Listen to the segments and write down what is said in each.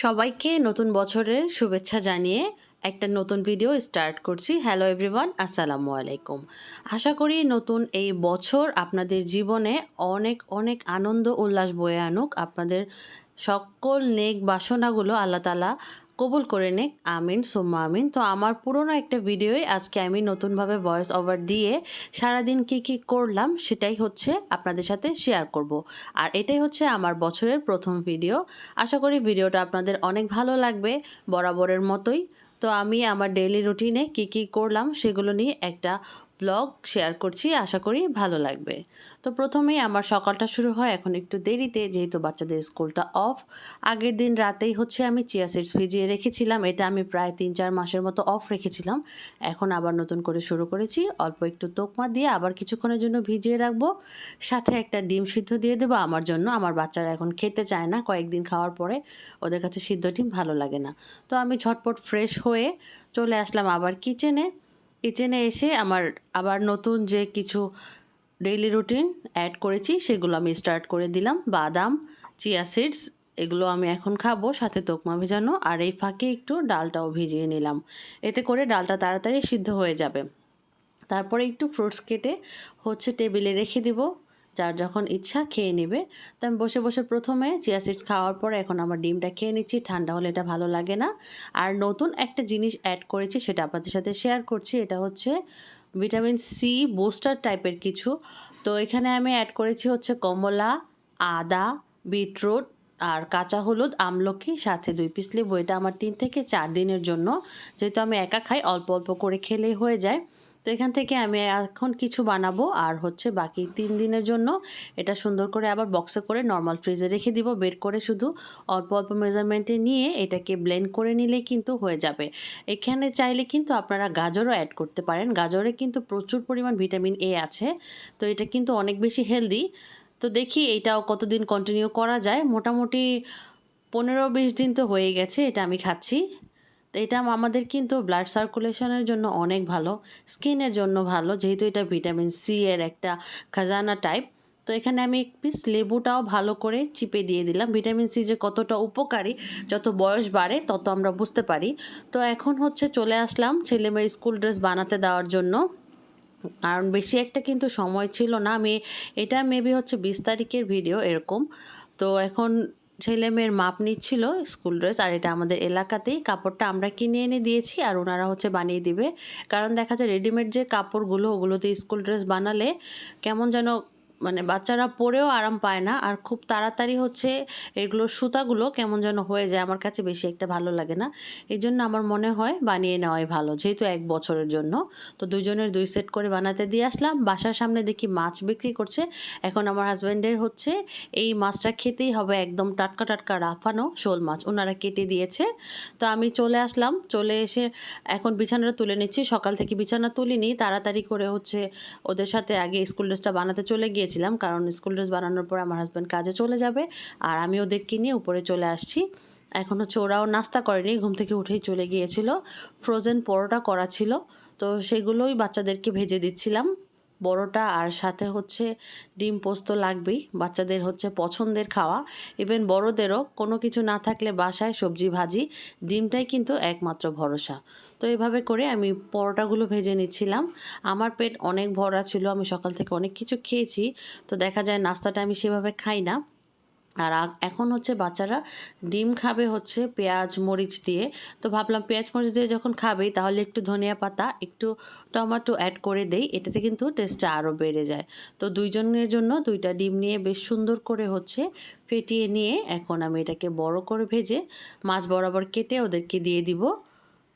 সবাইকে নতুন বছরের শুভেচ্ছা জানিয়ে একটা নতুন ভিডিও স্টার্ট করছি। হ্যালো এভরিওয়ান, আসসালামু আলাইকুম। আশা করি নতুন এই বছর আপনাদের জীবনে অনেক অনেক আনন্দ উল্লাস বয়ে আনুক। আপনাদের সকল নেক বাসনাগুলো আল্লাহ তাআলা কবুল করে নেক। আমিন সুম্মা আমিন। তো আমার পুরনো একটা ভিডিওই আজকে আমি নতুনভাবে ভয়েস ওভার দিয়ে সারাদিন কি করলাম সেটাই হচ্ছে আপনাদের সাথে শেয়ার করব। আর এটাই হচ্ছে আমার বছরের প্রথম ভিডিও। আশা করি ভিডিওটা আপনাদের অনেক ভালো লাগবে বরাবরের মতোই। তো আমি আমার ডেইলি রুটিনে কি করলাম সেগুলো নিয়ে একটা ব্লগ শেয়ার করছি, আশা করি ভালো লাগবে। তো প্রথমেই আমার সকালটা শুরু হয় এখন একটু দেরিতে, যেহেতু বাচ্চাদের স্কুলটা অফ। আগের দিন রাতেই হচ্ছে আমি চিয়া সিডস ভিজিয়ে রেখেছিলাম, এটা আমি প্রায় ৩-৪ মাসের মতো অফ রেখেছিলাম। এখন আবার নতুন করে শুরু করেছি, অল্প একটু তোকমা দিয়ে আবার কিছুক্ষণের জন্য ভিজিয়ে রাখবো। সাথে একটা ডিম সিদ্ধ দিয়ে দেবো আমার জন্য। আমার বাচ্চারা এখন খেতে চায় না, কয়েকদিন খাওয়ার পরে ওদের কাছে সিদ্ধ ডিম ভালো লাগে না। তো আমি ঝটপট ফ্রেশ হয়ে চলে আসলাম আবার কিচেনে এসে আমার আবার নতুন যে কিছু ডেইলি রুটিন অ্যাড করেছি সেগুলো আমি স্টার্ট করে দিলাম। বাদাম, চিয়া সিডস এগুলো আমি এখন খাবো, সাথে তোকমা ভেজানো, আর এই ফাঁকে একটু ডালটাও ভিজিয়ে নিলাম। এতে করে ডালটা তাড়াতাড়ি সিদ্ধ হয়ে যাবে। তারপরে একটু ফ্রুটস কেটে হচ্ছে টেবিলে রেখে দিব, যার যখন ইচ্ছা খেয়ে নেবে। তো আমি বসে বসে প্রথমে চিয়া সিডস খাওয়ার পরে এখন আমার ডিমটা খেয়ে নিচ্ছি, ঠান্ডা হলে এটা ভালো লাগে না। আর নতুন একটা জিনিস অ্যাড করেছি, সেটা আপনাদের সাথে শেয়ার করছি। এটা হচ্ছে ভিটামিন সি বুস্টার টাইপের কিছু। তো এখানে আমি অ্যাড করেছি হচ্ছে কমলা, আদা, বিটরুট আর কাঁচা হলুদ, আমলকি, সাথে 2 পিস লেবু। এটা আমার 3 থেকে 4 দিনের জন্য, যেহেতু আমি একা খাই অল্প অল্প করে খেলেই হয়ে যায়। তো এখান থেকে আমি এখন কিছু বানাবো, আর হচ্ছে বাকি 3 দিনের জন্য এটা সুন্দর করে আবার বক্সে করে নর্মাল ফ্রিজে রেখে দিব। বের করে শুধু অল্প অল্প মেজারমেন্টে নিয়ে এটাকে ব্লেন্ড করে নিলেই কিন্তু হয়ে যাবে। এখানে চাইলে কিন্তু আপনারা গাজরও অ্যাড করতে পারেন। গাজরে কিন্তু প্রচুর পরিমাণ ভিটামিন এ আছে, তো এটা কিন্তু অনেক বেশি হেলদি। তো দেখি এটাও কতদিন কন্টিনিউ করা যায়। মোটামুটি 15-20 দিন তো হয়ে গেছে এটা আমি খাচ্ছি। তো এটা আমাদের কিন্তু ব্লাড সার্কুলেশনের জন্য অনেক ভালো, স্কিনের জন্য ভালো, যেহেতু এটা ভিটামিন সি এর একটা খাজানা টাইপ। তো এখানে আমি 1 পিস লেবুটাও ভালো করে চিপে দিয়ে দিলাম। ভিটামিন সি যে কতটা উপকারী যত বয়স বাড়ে তত আমরা বুঝতে পারি। তো এখন হচ্ছে চলে আসলাম ছেলেমেয়ের স্কুল ড্রেস বানাতে দেওয়ার জন্য, কারণ বেশি একটা কিন্তু সময় ছিল না। এটা মেবি হচ্ছে 20 তারিখের ভিডিও এরকম। তো এখন ছেলে মেয়ের মাপ নিচ্ছিল স্কুল ড্রেস, আর এটা আমাদের এলাকাতেই কাপড়টা আমরা কিনে এনে দিয়েছি, আর ওনারা হচ্ছে বানিয়ে দিবে। কারণ দেখা যায় রেডিমেড যে কাপড়গুলো ওগুলোতে স্কুল ড্রেস বানালে কেমন যেন মানে বাচ্চারা পরেও আরাম পায় না, আর খুব তাড়াতাড়ি হচ্ছে এগুলোর সুতাগুলো কেমন যেন হয়ে যায়, আমার কাছে বেশি একটা ভালো লাগে না। এই জন্য আমার মনে হয় বানিয়ে নেওয়াই ভালো, যেহেতু 1 বছরের জন্য। তো দুজনের 2 সেট করে বানাতে দিয়ে আসলাম। বাসার সামনে দেখি মাছ বিক্রি করছে। এখন আমার হাজব্যান্ডের হচ্ছে এই মাছটা খেতেই হবে, একদম টাটকা টাটকা রাফানো শোল মাছ ওনারা কেটে দিয়েছে। তো আমি চলে আসলাম, চলে এসে এখন বিছানাটা তুলে নিচ্ছি। সকাল থেকে বিছানা তুলিনি, তাড়াতাড়ি করে হচ্ছে ওদের সাথে আগে স্কুল ড্রেসটা বানাতে চলে গিয়েছিলাম, কারণ স্কুল ড্রেস বানানোর পর আমার হাজব্যান্ড কাজে চলে যাবে, আর আমি ওদেরকে নিয়ে উপরে চলে আসছি। এখন হচ্ছে ওরাও নাস্তা করেনি, ঘুম থেকে উঠেই চলে গিয়েছিল। ফ্রোজেন পরোটা করা ছিল, তো সেগুলোই বাচ্চাদেরকে ভেজে দিচ্ছিলাম। বড়টা আর সাথে হচ্ছে ডিম পোস্ত লাগবেই, বাচ্চাদের হচ্ছে পছন্দের খাওয়া। ইভেন বড়দেরও কোনো কিছু না থাকলে বাসায় সবজি ভাজি, ডিমটাই কিন্তু একমাত্র ভরসা। তো এভাবে করে আমি পরোটাগুলো ভেজে নিচ্ছিলাম। আমার পেট অনেক ভরা ছিল, আমি সকাল থেকে অনেক কিছু খেয়েছি। তো দেখা যায় নাস্তাটা আমি সেভাবে খাই না। আর এখন হচ্ছে বাচ্চারা ডিম খাবে হচ্ছে পেঁয়াজ মরিচ দিয়ে। তো ভাবলাম পেঁয়াজ মরিচ দিয়ে যখন খাবেই তাহলে একটু ধনিয়া পাতা, একটু টমেটো অ্যাড করে দেই, এটাতে কিন্তু টেস্টটা আরও বেড়ে যায়। তো 2 জনের জন্য 2টা ডিম নিয়ে বেশ সুন্দর করে হচ্ছে ফেটিয়ে নিয়ে এখন আমি এটাকে বড় করে ভেজে মাছ বরাবর কেটে ওদেরকে দিয়ে দিব।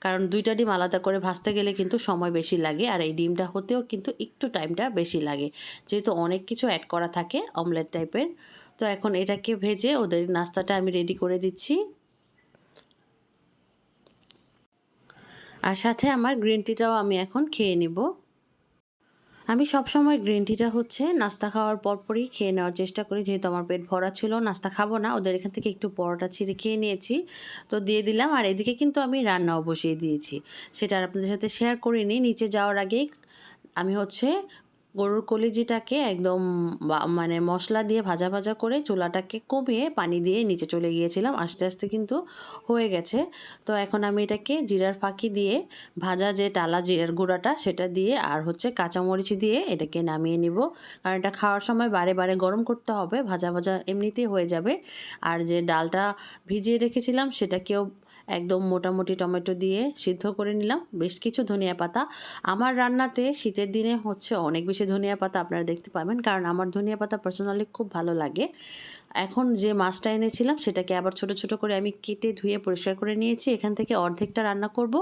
কারণ 2টা ডিম আলাদা করে ভাজতে গেলে কিন্তু সময় বেশি লাগে, আর এই ডিমটা হতেও কিন্তু একটু টাইমটা বেশি লাগে, যেহেতু অনেক কিছু অ্যাড করা থাকে অমলেট টাইপের। তো এখন এটাকে ভেজে ওদের নাস্তাটা আমি রেডি করে দিচ্ছি। আর সাথে আমার গ্রিন টিটাও আমি এখন খেয়ে নিব। আমি সবসময় গ্রিন টিটা হচ্ছে নাস্তা খাওয়ার পরপরই খেয়ে নেওয়ার চেষ্টা করি, যেহেতু আমার পেট ভরা ছিল, নাস্তা খাবো না। ওদের এখান থেকে একটু পরোটা ছিঁড়ে খেয়ে নিয়েছি, তো দিয়ে দিলাম। আর এদিকে কিন্তু আমি রান্নাও বসিয়ে দিয়েছি, সেটা আর আপনাদের সাথে শেয়ার করিনি। নিচে যাওয়ার আগেই আমি হচ্ছে গরুর কলিজিটাকে একদম মানে মশলা দিয়ে ভাজা ভাজা করে চুলাটাকে কমিয়ে পানি দিয়ে নিচে চলে গিয়েছিলাম। আস্তে আস্তে কিন্তু হয়ে গেছে। তো এখন আমি এটাকে জিরার ফাঁকি দিয়ে ভাজা যে টালা জিরার গুঁড়াটা সেটা দিয়ে আর হচ্ছে কাঁচামরিচ দিয়ে এটাকে নামিয়ে নিব। কারণ এটা খাওয়ার সময় বারে বারে গরম করতে হবে, ভাজা ভাজা এমনিতেই হয়ে যাবে। আর যে ডালটা ভিজিয়ে রেখেছিলাম সেটাকেও একদম মোটামুটি টমেটো দিয়ে সিদ্ধ করে নিলাম, বেশ কিছু ধনিয়া পাতা। আমার রান্নাতে শীতের দিনে হচ্ছে অনেক বেশি ধনিয়া পাতা আপনারা দেখতে পাবেন, কারণ আমার ধনিয়া পাতা পার্সোনালি খুব ভালো লাগে। এখন যে মাছটা এনেছিলাম সেটাকে আবার ছোট ছোট করে আমি কেটে ধুয়ে পরিষ্কার করে নিয়েছি। এখান থেকে অর্ধেকটা রান্না করব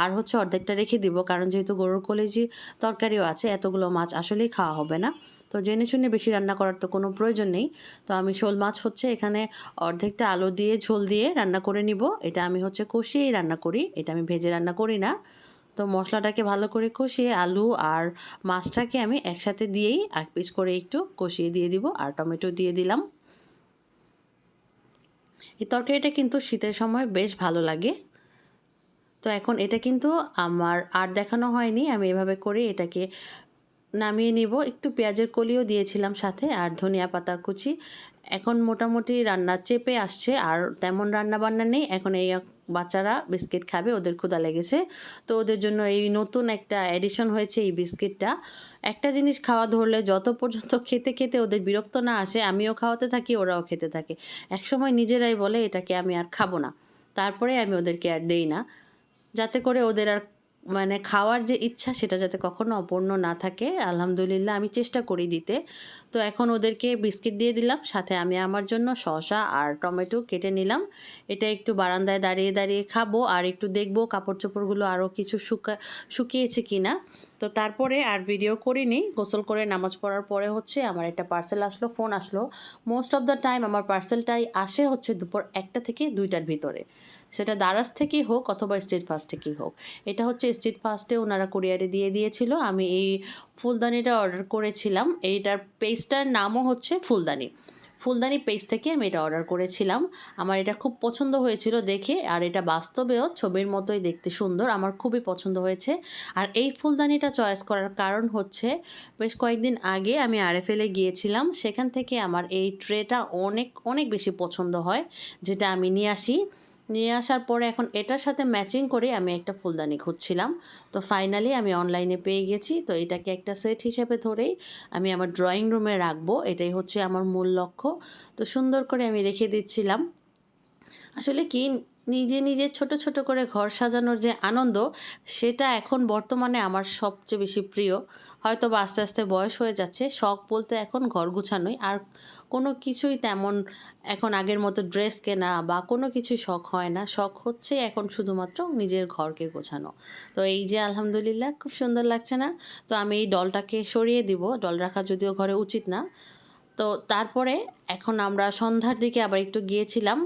আর হচ্ছে অর্ধেকটা রেখে দিব, কারণ যেহেতু গরুর কলিজি তরকারিও আছে, এতগুলো মাছ আসলেই খাওয়া হবে না। তো জেনে শুনে বেশি রান্না করার তো কোনো প্রয়োজন নেই। তো আমি শোল মাছ হচ্ছে এখানে অর্ধেকটা আলু দিয়ে ঝোল দিয়ে রান্না করে নিব। এটা আমি হচ্ছে কষিয়েই রান্না করি, এটা আমি ভেজে রান্না করি না। তো মশলাটাকে ভালো করে কষিয়ে আলু আর মাছটাকে আমি একসাথে দিয়েই এক পিস করে একটু কষিয়ে দিয়ে দিব আর টমেটো দিয়ে দিলাম। এই তরকারিটা কিন্তু শীতের সময় বেশ ভালো লাগে। তো এখন এটা কিন্তু আমার আর দেখানো হয়নি, আমি এভাবে করে এটাকে নামিয়ে নিব। একটু পেঁয়াজের কলিও দিয়েছিলাম সাথে আর ধনিয়া পাতার কুচি। এখন মোটামুটি রান্না চেপে আসছে, আর তেমন রান্না বান্না নেই। এখন এই বাচ্চারা বিস্কিট খাবে, ওদের ক্ষুধা লেগেছে। তো ওদের জন্য এই নতুন একটা এডিশন হয়েছে এই বিস্কিটটা। একটা জিনিস খাওয়া ধরলে যত পর্যন্ত খেতে খেতে ওদের বিরক্ত না আসে, আমিও খাওয়াতে থাকি, ওরাও খেতে থাকে। একসময় নিজেরাই বলে এটাকে আমি আর খাবো না। তারপরে আমি ওদেরকে আর দেই না। যাতে করে ওদের আর মানে খাওয়ার যে ইচ্ছা সেটা যাতে কখনো অপূর্ণ না থাকে। আলহামদুলিল্লাহ আমি চেষ্টা করি দিতে। তো এখন ওদেরকে বিস্কিট দিয়ে দিলাম। সাথে আমি আমার জন্য শসা আর টমেটো কেটে নিলাম। এটা একটু বারান্দায় দাঁড়িয়ে দাঁড়িয়ে খাবো আর একটু দেখবো কাপড়-চোপড়গুলো আরও কিছু শুকিয়েছে কিনা। তো তারপরে আর ভিডিও করিনি। গোসল করে নামাজ পড়ার পরে হচ্ছে আমার একটা পার্সেল আসলো, ফোন আসলো। মোস্ট অফ দ্য টাইম আমার পার্সেলটাই আসে হচ্ছে দুপুর ১টা থেকে ২টার ভিতরে। সেটা দারাজ থেকেই হোক অথবা স্ট্রিট ফাস্ট থেকেই হোক। এটা হচ্ছে স্ট্রিট ফাস্টে ওনারা কুরিয়ারে দিয়ে দিয়েছিল। আমি এই ফুলদানিটা অর্ডার করেছিলাম। এইটার পেজটার নামও হচ্ছে ফুলদানি। ফুলদানি পেজ থেকে আমি এটা অর্ডার করেছিলাম। আমার এটা খুব পছন্দ হয়েছিল দেখে, আর এটা বাস্তবেও ছবির মতোই দেখতে সুন্দর। আমার খুবই পছন্দ হয়েছে। আর এই ফুলদানিটা চয়েস করার কারণ হচ্ছে বেশ কয়েকদিন আগে আমি আরএফএলে গিয়েছিলাম। সেখান থেকে আমার এই ট্রেটা অনেক অনেক বেশি পছন্দ হয়, যেটা আমি নিয়ে আসি। নিয়ে আসার পরে এখন এটার সাথে ম্যাচিং করে আমি একটা ফুলদানি খুঁজছিলাম। তো ফাইনালি আমি অনলাইনে পেয়ে গেছি। তো এটাকে একটা সেট হিসেবে ধরেই আমি আমার ড্রয়িং রুমে রাখবো। এটাই হচ্ছে আমার মূল লক্ষ্য। তো সুন্দর করে আমি রেখে দিচ্ছিলাম। আসলে কি, নিজে নিজে ছোট ছোট করে ঘর সাজানোর যে আনন্দ, সেটা এখন বর্তমানে আমার সবচেয়ে বেশি প্রিয়। হয়তো বা আস্তে আস্তে বয়স হয়ে যাচ্ছে, শখ বলতে এখন ঘর গুছানোই। আর কোনো কিছুই তেমন এখন আগের মতো ড্রেস কেনা বা কোনো কিছুই শখ হয় না। শখ হচ্ছে এখন শুধুমাত্র নিজের ঘরকে গোছানো। তো এই যে আলহামদুলিল্লাহ খুব সুন্দর লাগছে না? তো আমি এই ডলটাকে সরিয়ে দিব। ডল রাখা যদিও ঘরে উচিত না। তো তারপরে এখন আমরা সন্ধ্যার দিকে আবার একটু গিয়েছিলাম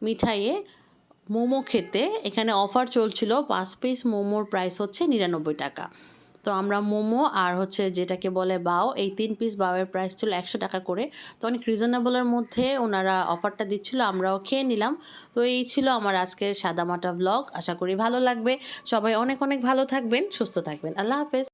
মিঠাইয়ে মোমো খেতে। এখানে অফার চলছিল, ৫ পিস মোমোর প্রাইস হচ্ছে ৯৯ টাকা। তো আমরা মোমো আর হচ্ছে যেটাকে বলে বাও, এই ৩ পিস বাওয়ের প্রাইস ছিল ১০০ টাকা করে। তো অনেক রিজনেবলের মধ্যে ওনারা অফারটা দিচ্ছিল, আমরাও খেয়ে নিলাম। তো এই ছিল আমার আজকের সাদামাটা ব্লগ। আশা করি ভালো লাগবে। সবাই অনেক অনেক ভালো থাকবেন, সুস্থ থাকবেন। আল্লাহ হাফেজ।